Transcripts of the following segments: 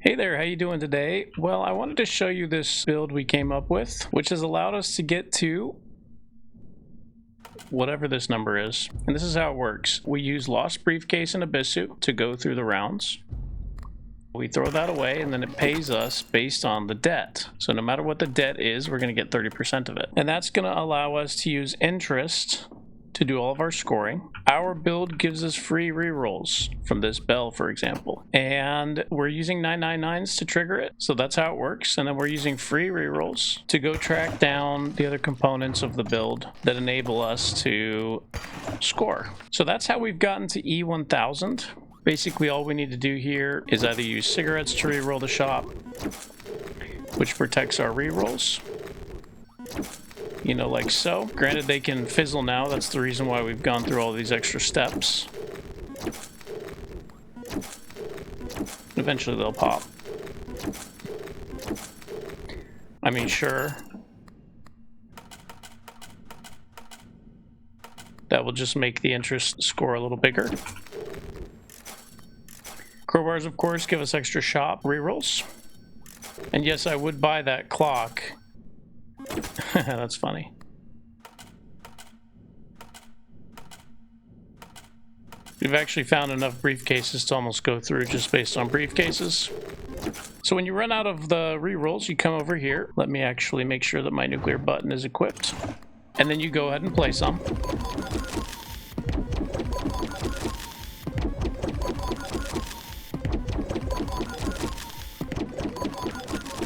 Hey there, how you doing today? Well, I wanted to show you this build we came up with, which has allowed us to get to whatever this number is. And this is how it works. We use Lost Briefcase and Abyssu to go through the rounds. We throw that away and then it pays us based on the debt. So no matter what the debt is, we're going to get 30% of it. And that's going to allow us to use interest to do all of our scoring. Our build gives us free rerolls from this bell, for example. And we're using 999s to trigger it. So that's how it works. And then we're using free rerolls to go track down the other components of the build that enable us to score. So that's how we've gotten to E1000. Basically, all we need to do here is either use cigarettes to reroll the shop, which protects our rerolls. You know, like so. Granted, they can fizzle now. That's the reason why we've gone through all these extra steps. Eventually, they'll pop. I mean, sure. That will just make the interest score a little bigger. Crowbars, of course, give us extra shop rerolls. And yes, I would buy that clock. That's funny. We've actually found enough briefcases to almost go through just based on briefcases. So when you run out of the rerolls, you come over here. Let me actually make sure that my nuclear button is equipped. And then you go ahead and play some.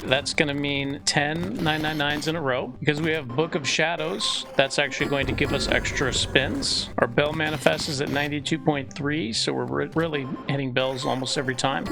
That's going to mean 10 999s in a row. Because we have Book of Shadows, that's actually going to give us extra spins. Our bell manifest is at 92.3, so we're really hitting bells almost every time.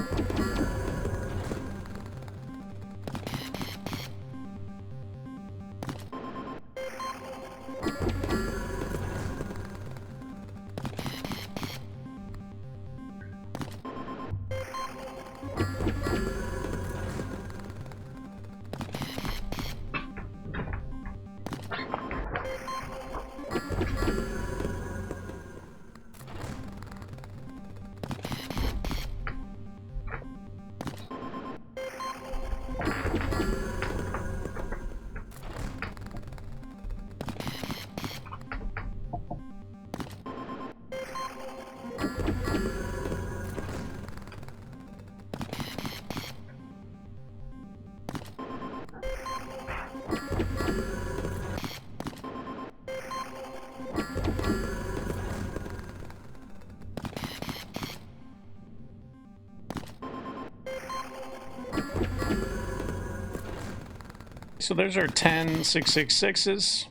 So there's our 10 666s.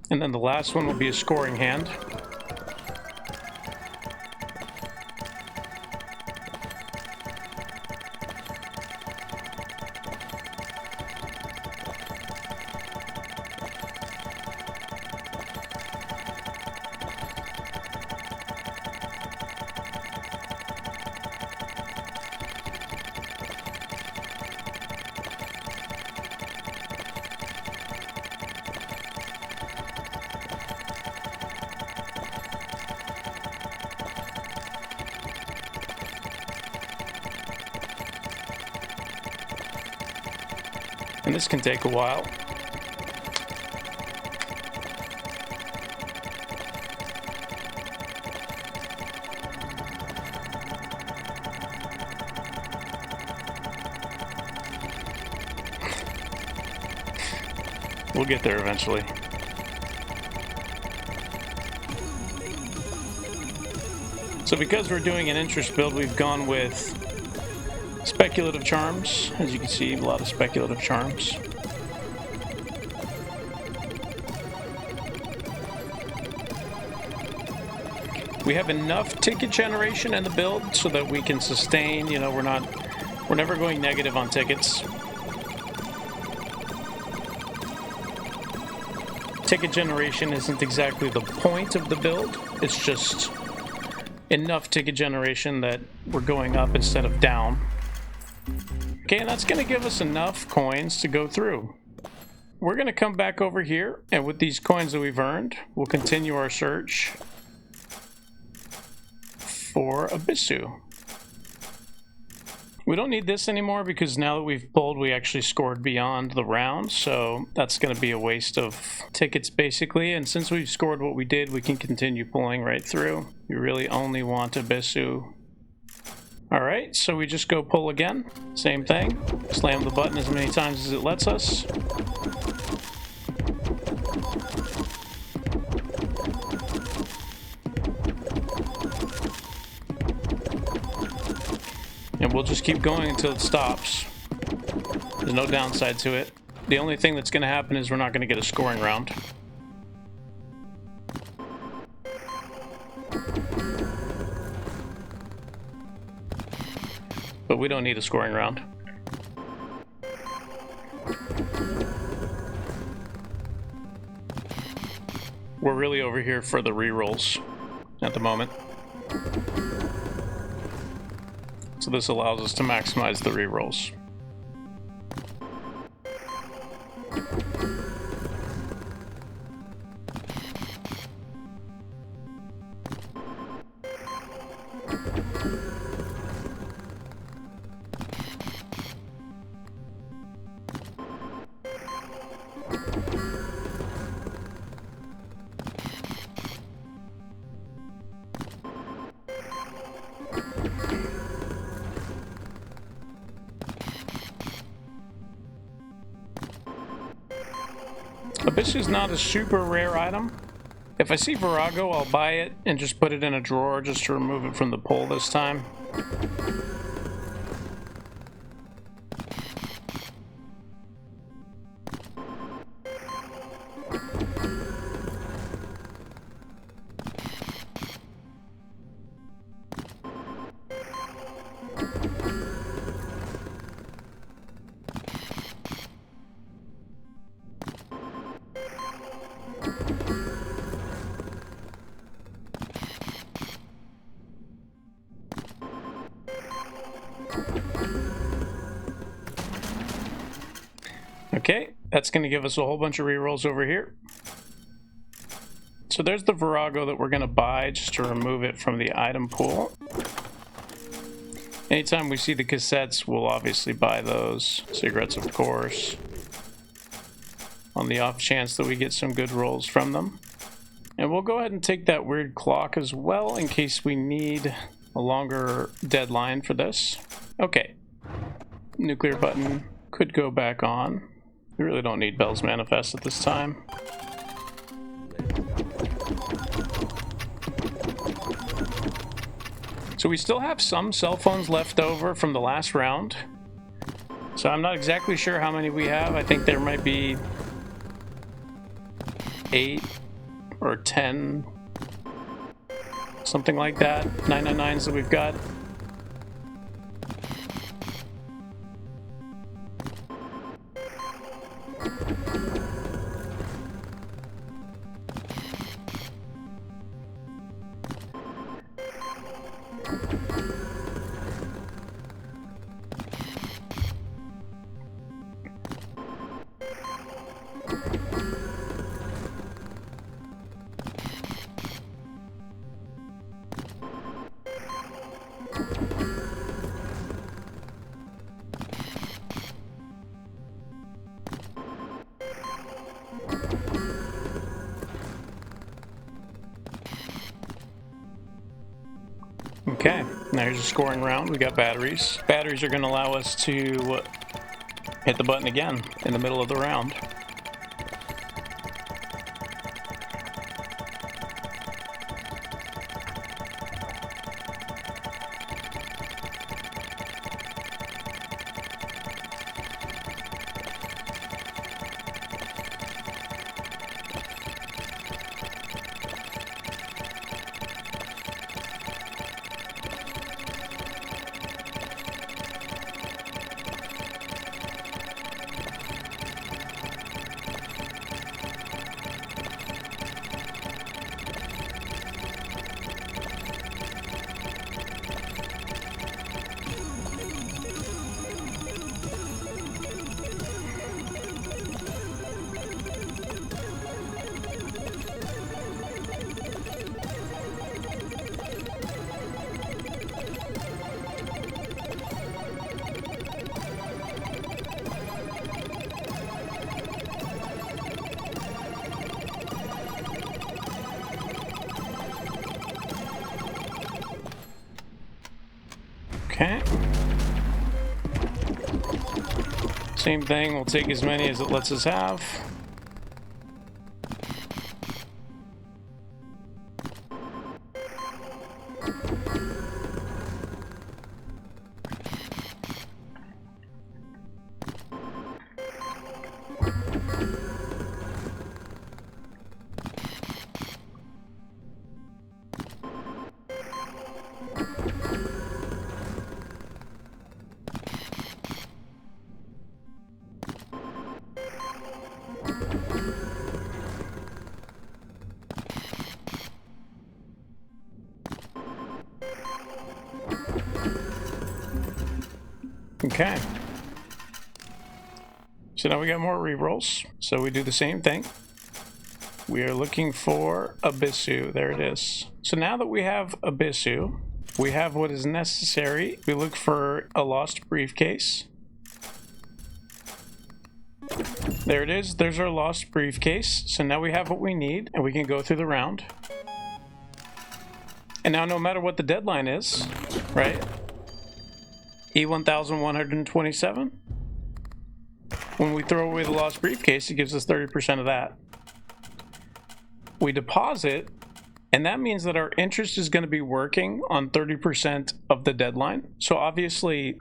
And then the last one will be a scoring hand. And this can take a while. We'll get there eventually. So because we're doing an interest build, we've gone with speculative charms. As you can see, a lot of speculative charms. We have enough ticket generation in the build so that we can sustain, you know, we're never going negative on tickets. Ticket generation isn't exactly the point of the build. It's just enough ticket generation that we're going up instead of down. Okay, and that's going to give us enough coins to go through. We're going to come back over here, and with these coins that we've earned, we'll continue our search for Abisu. We don't need this anymore because now that we've pulled, we actually scored beyond the round, so that's going to be a waste of tickets basically, and since we've scored what we did, we can continue pulling right through. You really only want Abisu. Alright, so we just go pull again. Same thing. Slam the button as many times as it lets us. And we'll just keep going until it stops. There's no downside to it. The only thing that's going to happen is we're not going to get a scoring round. But we don't need a scoring round. We're really over here for the rerolls at the moment. So this allows us to maximize the rerolls. Abyss is not a super rare item. If I see Virago, I'll buy it and just put it in a drawer just to remove it from the pull this time. Okay, that's going to give us a whole bunch of rerolls over here. So there's the Virago that we're going to buy just to remove it from the item pool. Anytime we see the cassettes, we'll obviously buy those. Cigarettes, of course. On the off chance that we get some good rolls from them. And we'll go ahead and take that weird clock as well in case we need a longer deadline for this. Okay. Nuclear button could go back on. We really don't need Bell's Manifest at this time. So we still have some cell phones left over from the last round. So I'm not exactly sure how many we have. I think there might be 8 or 10, something like that. 999s that we've got. Okay, now here's a scoring round. We got batteries. Batteries are going to allow us to hit the button again in the middle of the round. Okay. Same thing, we'll take as many as it lets us have. Okay. So now we got more rerolls. So we do the same thing. We are looking for Abyssu. There it is. So now that we have Abyssu, we have what is necessary. We look for a lost briefcase. There it is. There's our lost briefcase. So now we have what we need and we can go through the round. And now no matter what the deadline is, right? E1127. When we throw away the lost briefcase, it gives us 30% of that. We deposit, and that means that our interest is going to be working on 30% of the deadline. So obviously,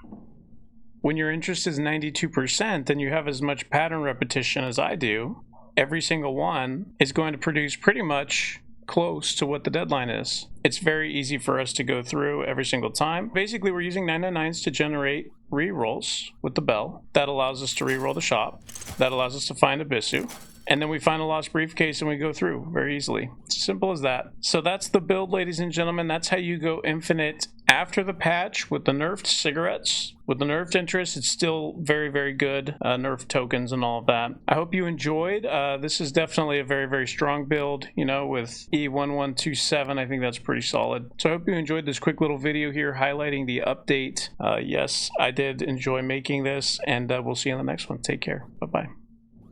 when your interest is 92% and you have as much pattern repetition as I do, every single one is going to produce pretty much close to what the deadline is. It's very easy for us to go through every single time. Basically, we're using 999s to generate rerolls with the bell. That allows us to reroll the shop. That allows us to find Abyssu. And then we find a lost briefcase and we go through very easily. It's as simple as that. So that's the build, ladies and gentlemen. That's how you go infinite after the patch with the nerfed cigarettes. With the nerfed interest, it's still very, very good. Nerfed tokens and all of that. I hope you enjoyed. This is definitely a very, very strong build, you know, with E1127. I think that's pretty solid. So I hope you enjoyed this quick little video here highlighting the update. Yes, I did enjoy making this, and we'll see you in the next one. Take care. Bye-bye.